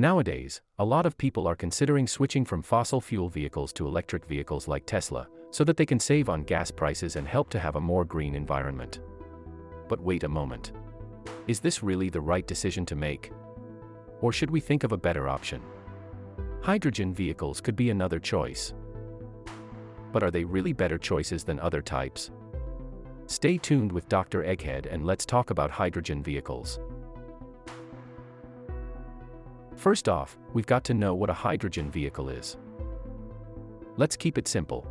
Nowadays, a lot of people are considering switching from fossil fuel vehicles to electric vehicles like Tesla, so that they can save on gas prices and help to have a more green environment. But wait a moment. Is this really the right decision to make? Or should we think of a better option? Hydrogen vehicles could be another choice. But are they really better choices than other types? Stay tuned with Dr. Egghead and let's talk about hydrogen vehicles. First off, we've got to know what a hydrogen vehicle is. Let's keep it simple.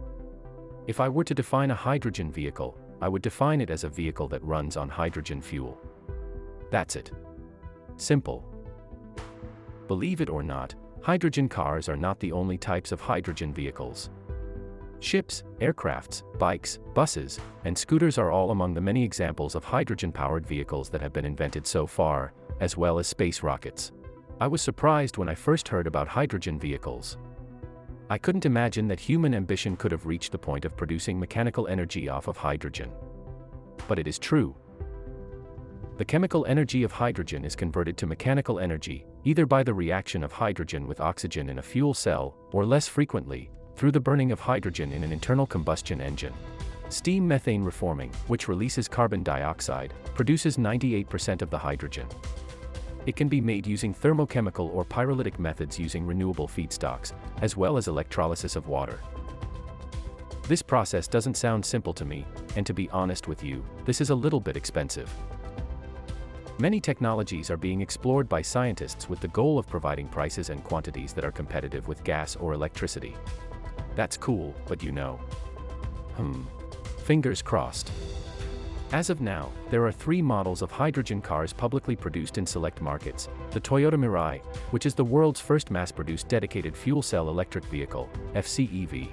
If I were to define a hydrogen vehicle, I would define it as a vehicle that runs on hydrogen fuel. That's it. Simple. Believe it or not, hydrogen cars are not the only types of hydrogen vehicles. Ships, aircrafts, bikes, buses, and scooters are all among the many examples of hydrogen-powered vehicles that have been invented so far, as well as space rockets. I was surprised when I first heard about hydrogen vehicles. I couldn't imagine that human ambition could have reached the point of producing mechanical energy off of hydrogen. But it is true. The chemical energy of hydrogen is converted to mechanical energy, either by the reaction of hydrogen with oxygen in a fuel cell, or less frequently, through the burning of hydrogen in an internal combustion engine. Steam methane reforming, which releases carbon dioxide, produces 98% of the hydrogen. It can be made using thermochemical or pyrolytic methods using renewable feedstocks, as well as electrolysis of water. This process doesn't sound simple to me, and to be honest with you, this is a little bit expensive. Many technologies are being explored by scientists with the goal of providing prices and quantities that are competitive with gas or electricity. That's cool, but fingers crossed. As of now, there are 3 models of hydrogen cars publicly produced in select markets: the Toyota Mirai, which is the world's first mass-produced dedicated fuel cell electric vehicle, FCEV;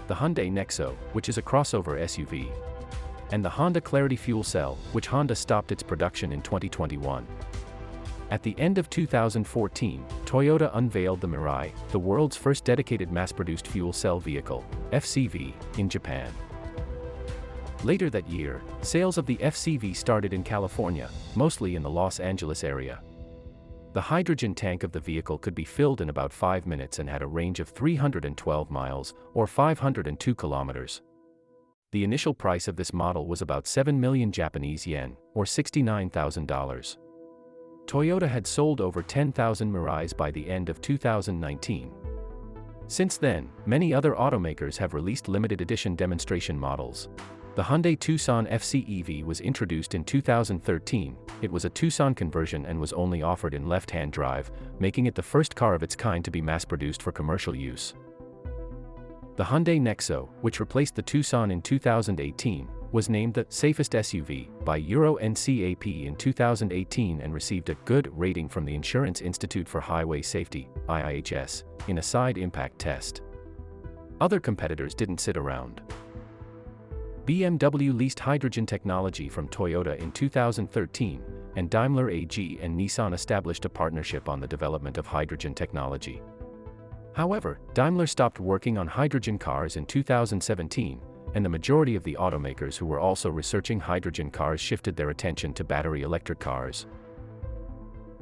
the Hyundai Nexo, which is a crossover SUV; and the Honda Clarity fuel cell, which Honda stopped its production in 2021. At the end of 2014, Toyota unveiled the Mirai, the world's first dedicated mass-produced fuel cell vehicle, FCV, in Japan. Later that year, sales of the FCV started in California, mostly in the Los Angeles area. The hydrogen tank of the vehicle could be filled in about 5 minutes and had a range of 312 miles, or 502 kilometers. The initial price of this model was about 7 million Japanese yen, or $69,000. Toyota had sold over 10,000 Mirais by the end of 2019. Since then, many other automakers have released limited edition demonstration models. The Hyundai Tucson FCEV was introduced in 2013. It was a Tucson conversion and was only offered in left-hand drive, making it the first car of its kind to be mass-produced for commercial use. The Hyundai Nexo, which replaced the Tucson in 2018, was named the safest SUV by Euro NCAP in 2018 and received a good rating from the Insurance Institute for Highway Safety, IIHS, in a side impact test. Other competitors didn't sit around. BMW leased hydrogen technology from Toyota in 2013, and Daimler AG and Nissan established a partnership on the development of hydrogen technology. However, Daimler stopped working on hydrogen cars in 2017, and the majority of the automakers who were also researching hydrogen cars shifted their attention to battery electric cars.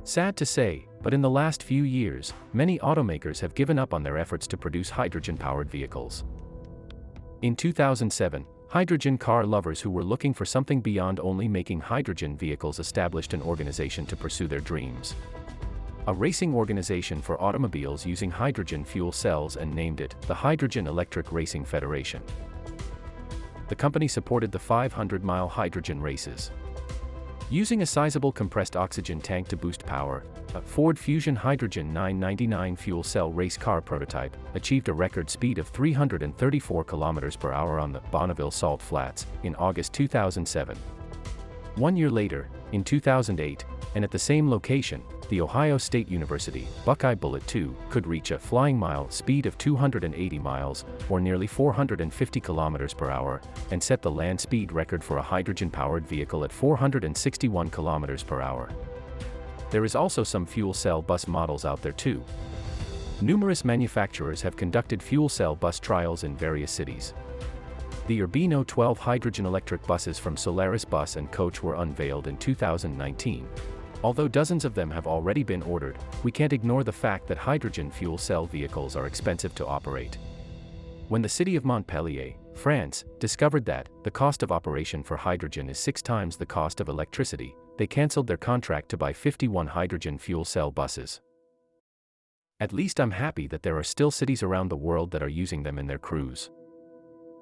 Sad to say, but in the last few years, many automakers have given up on their efforts to produce hydrogen-powered vehicles. In 2007, hydrogen car lovers who were looking for something beyond only making hydrogen vehicles established an organization to pursue their dreams. A racing organization for automobiles using hydrogen fuel cells, and named it the Hydrogen Electric Racing Federation. The company supported the 500-mile hydrogen races. Using a sizable compressed oxygen tank to boost power, a Ford Fusion Hydrogen 999 fuel cell race car prototype achieved a record speed of 334 km per hour on the Bonneville Salt Flats in August 2007. 1 year later, in 2008, and at the same location, the Ohio State University Buckeye Bullet 2 could reach a flying mile speed of 280 miles, or nearly 450 km per hour, and set the land speed record for a hydrogen-powered vehicle at 461 km per hour. There is also some fuel cell bus models out there too. Numerous manufacturers have conducted fuel cell bus trials in various cities. The Urbino 12 hydrogen electric buses from Solaris Bus and Coach were unveiled in 2019. Although dozens of them have already been ordered, we can't ignore the fact that hydrogen fuel cell vehicles are expensive to operate. When the city of Montpellier, France, discovered that the cost of operation for hydrogen is 6 times the cost of electricity, they cancelled their contract to buy 51 hydrogen fuel cell buses. At least I'm happy that there are still cities around the world that are using them in their crews.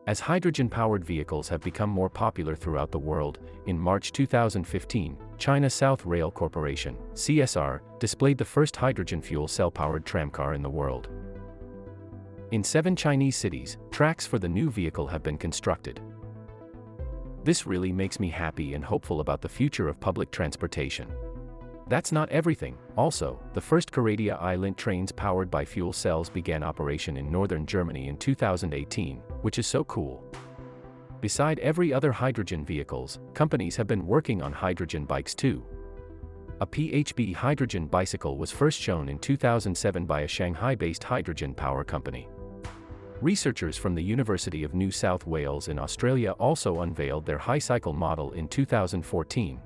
As hydrogen-powered vehicles have become more popular throughout the world, in March 2015, China South Rail Corporation, CSR, displayed the first hydrogen fuel cell-powered tramcar in the world. In 7 Chinese cities, tracks for the new vehicle have been constructed. This really makes me happy and hopeful about the future of public transportation. That's not everything. Also, the first Coradia Island trains powered by fuel cells began operation in northern Germany in 2018, which is so cool. Beside every other hydrogen vehicles, companies have been working on hydrogen bikes too. A PHB hydrogen bicycle was first shown in 2007 by a Shanghai-based hydrogen power company. Researchers from the University of New South Wales in Australia also unveiled their HiCycle model in 2014.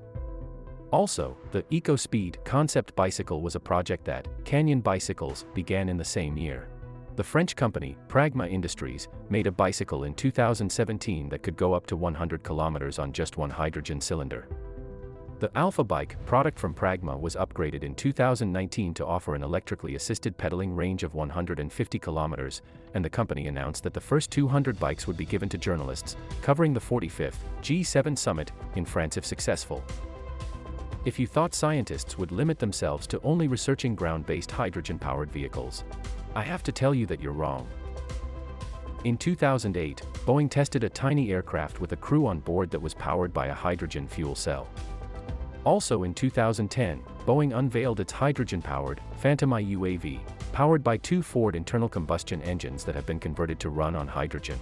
Also, the EcoSpeed concept bicycle was a project that Canyon Bicycles began in the same year. The French company, Pragma Industries, made a bicycle in 2017 that could go up to 100 kilometers on just one hydrogen cylinder. The Alpha Bike, product from Pragma, was upgraded in 2019 to offer an electrically assisted pedaling range of 150 kilometers, and the company announced that the first 200 bikes would be given to journalists, covering the 45th G7 summit in France if successful. If you thought scientists would limit themselves to only researching ground-based hydrogen-powered vehicles, I have to tell you that you're wrong. In 2008, Boeing tested a tiny aircraft with a crew on board that was powered by a hydrogen fuel cell. Also in 2010, Boeing unveiled its hydrogen-powered Phantom I UAV, powered by 2 Ford internal combustion engines that have been converted to run on hydrogen.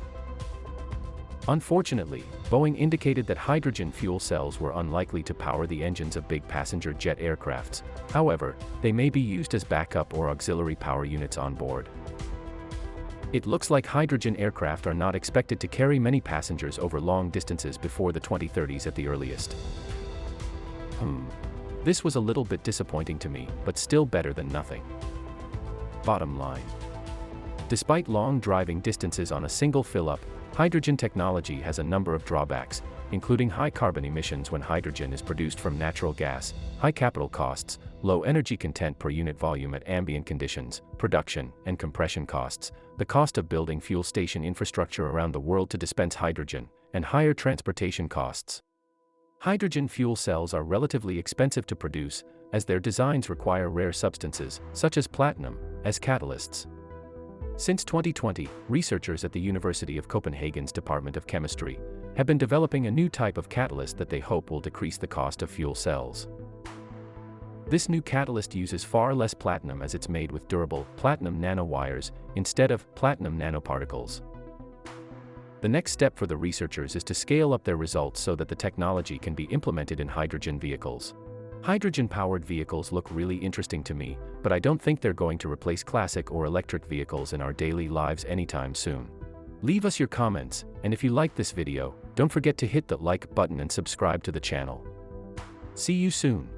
Unfortunately, Boeing indicated that hydrogen fuel cells were unlikely to power the engines of big passenger jet aircrafts. However, they may be used as backup or auxiliary power units on board. It looks like hydrogen aircraft are not expected to carry many passengers over long distances before the 2030s at the earliest. This was a little bit disappointing to me, but still better than nothing. Bottom line. Despite long driving distances on a single fill-up, hydrogen technology has a number of drawbacks, including high carbon emissions when hydrogen is produced from natural gas, high capital costs, low energy content per unit volume at ambient conditions, production and compression costs, the cost of building fuel station infrastructure around the world to dispense hydrogen, and higher transportation costs. Hydrogen fuel cells are relatively expensive to produce, as their designs require rare substances, such as platinum, as catalysts. Since 2020, researchers at the University of Copenhagen's Department of Chemistry have been developing a new type of catalyst that they hope will decrease the cost of fuel cells. This new catalyst uses far less platinum as it's made with durable platinum nanowires instead of platinum nanoparticles. The next step for the researchers is to scale up their results so that the technology can be implemented in hydrogen vehicles. Hydrogen-powered vehicles look really interesting to me, but I don't think they're going to replace classic or electric vehicles in our daily lives anytime soon. Leave us your comments, and if you liked this video, don't forget to hit the like button and subscribe to the channel. See you soon.